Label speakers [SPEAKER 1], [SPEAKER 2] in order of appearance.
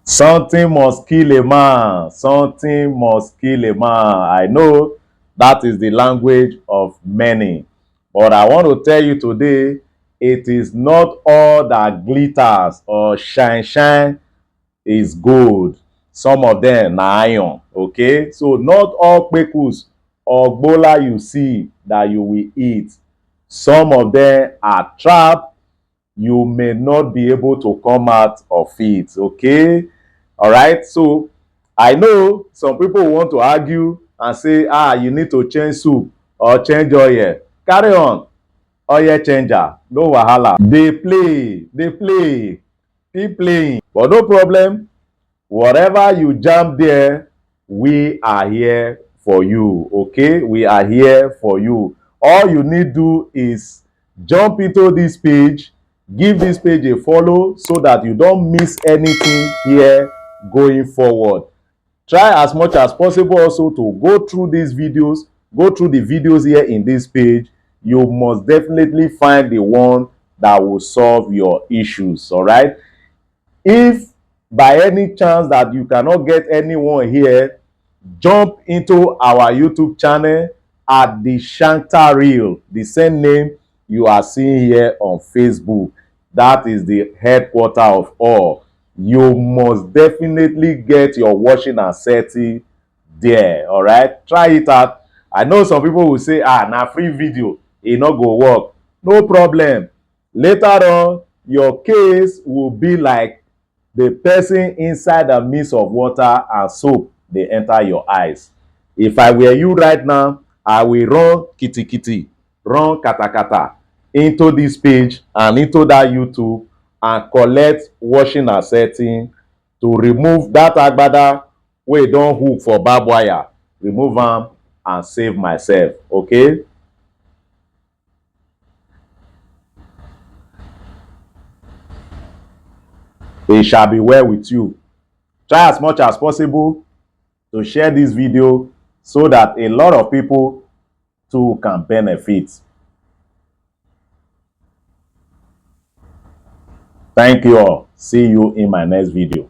[SPEAKER 1] Something must kill a man. Something must kill a man. I know that is the language of many. But I want to tell you today, it is not all that glitters or shine is gold. Some of them na iron. Okay? So not all kpekus or gbola you see that you will eat. Some of them are trapped. You may not be able to come out of it. Okay? All right, so I know some people want to argue and say, you need to change soup or change oil. Carry on, oil changer, no wahala. They play, keep playing, but no problem. Whatever you jam there, we are here for you, okay? We are here for you. All you need to do is jump into this page, give this page a follow so that you don't miss anything here going forward. Try as much as possible also to go through these videos, go through the videos here in this page. You must definitely find the one that will solve your issues. All right, if by any chance that you cannot get anyone here, jump into our YouTube channel at the Shanta Reel, the same name you are seeing here on Facebook. That is the headquarter of all. You must definitely get your washing and setting there. All right, try it out. I know some people will say, na free video, e no go work. No problem. Later on, your case will be like the person inside a mist of water and soap dey enter your eyes. If I were you right now, I will run kitikiti, run katakata into this page and into that YouTube and collect washing and setting to remove that agbada wey don hook for barbed wire, remove am and save myself. Okay? It shall be well with you. Try as much as possible to share this video so that a lot of people too can benefit. Thank you all. See you in my next video.